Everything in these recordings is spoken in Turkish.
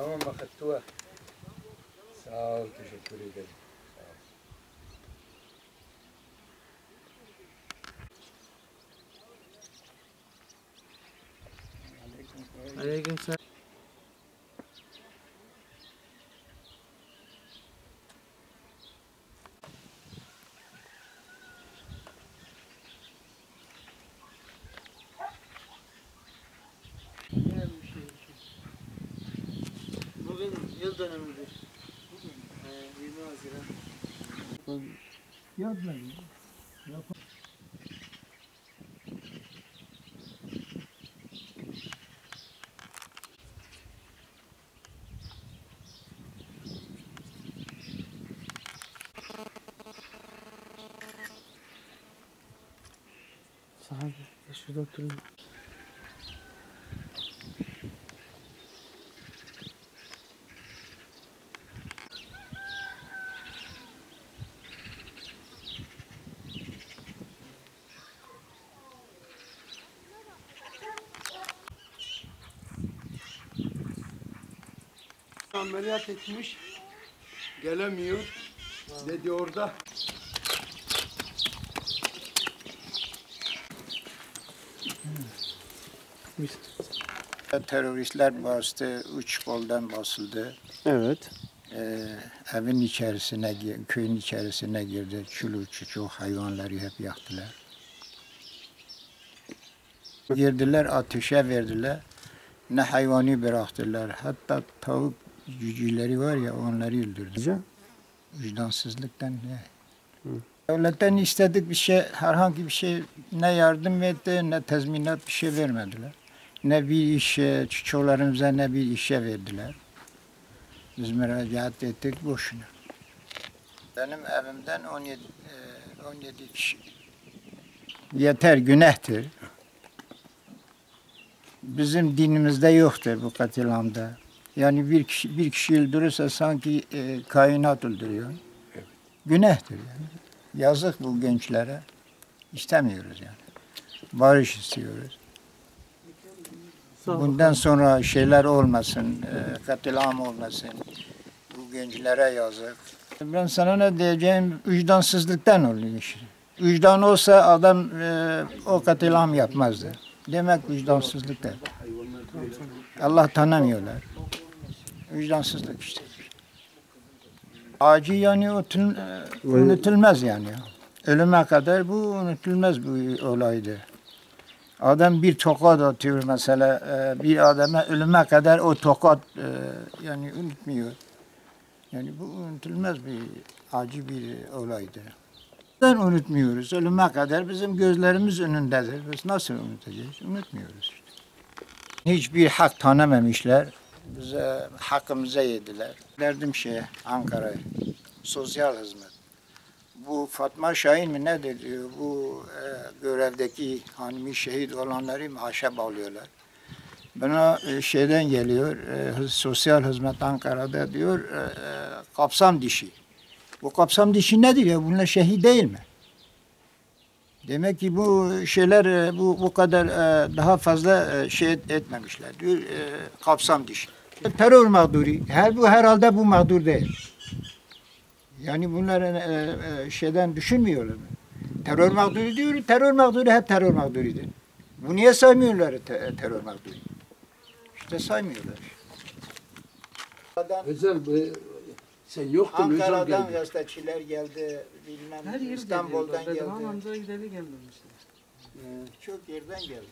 Tamam bakıttıva. Sağ ol, teşekkür ederim. Aleykümselam. Bugün yıl dönümüdür. 20 Haziran. Yapmayın. Sahibi, şurada oturun. Ameliyat etmiş, gelemiyor. Dedi orada. Teröristler bastı, 3 koldan basıldı. Evet. Evin içerisine, köyün içerisine girdi. Çoluk çocuk hayvanları hep yaktılar. Girdiler, ateşe verdiler. Ne hayvanı bıraktılar. Hatta tavuk cücüleri var ya, onları öldürdüler. Vicdansızlıktan ne? Devletten istedik bir şey, herhangi bir şey, ne yardım etti, ne tazminat bir şey vermediler. Ne bir işe, çocuklarımıza ne bir işe verdiler. Biz müracaat ettik boşuna. Benim evimden 17 kişi. Yeter, günahtır. Bizim dinimizde yoktur bu katilamda. Yani bir kişi öldürürse sanki kainat öldürüyor. Evet. Günahtır yani. Yazık bu gençlere. İstemiyoruz yani. Barış istiyoruz. Bundan sonra şeyler olmasın, katilam olmasın. Bu gençlere yazık. Ben sana ne diyeceğim, vicdansızlıktan oluyor. Vicdan olsa adam o katilam yapmazdı. Demek vicdansızlıktan. Allah tanımıyorlar. Vicdansızlık işte. Acı yani unutulmaz yani. Ölüme kadar bu unutulmaz bu olaydı. Adam bir tokat atıyor mesela, bir adama ölüme kadar o tokat yani unutmuyor. Yani bu unutulmaz bir acı bir olaydı. Neden unutmuyoruz? Ölüme kadar bizim gözlerimiz önündedir. Biz nasıl unutacağız? Unutmuyoruz işte. Hiçbir hak tanımamışlar. Bize hakkımıza yediler. Derdim Ankara'ya. Sosyal hizmet. Bu Fatma Şahin mi nedir diyor. Bu görevdeki hanımı şehit olanları maaşa bağlıyorlar. Bana şeyden geliyor. Sosyal hizmet Ankara'da diyor. Kapsam dişi. Bu kapsam dişi nedir ya? Bunlar şehit değil mi? Demek ki bu şeyler bu kadar daha fazla şey etmemişler. Diyor kapsam dişi. Terör mağduru. Bu herhalde bu mağdur değil. Yani bunların şeyden düşünmüyorlar mı? Terör mağduru diyor. Terör mağduru hep terör mağdurudur. Bu niye saymıyorlar terör mağduru? İşte saymıyorlar. Özel sen yoktun, Ankara'dan geldi. gazeteciler geldi, bilmem Her yer İstanbul'dan geldi. Bedirhan amca gideli gelmemişler. Çok yerden geldi.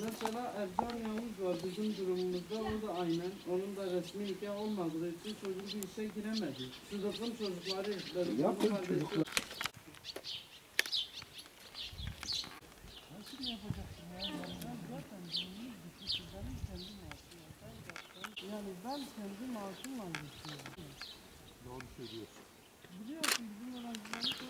Mesela Ercan Yavuz var bizim durumumuzda, o da aynen. Onun da resmi nikah olmadığı için çocuk bir işe giremedi. Sıdık'ın çocukları, Yapın çocuklar. Nasıl yapacaksın ya? Yani ben kendi maaşımla geçiyorum. Doğru söylüyorsun. Biliyorsun bizim öğrencilerin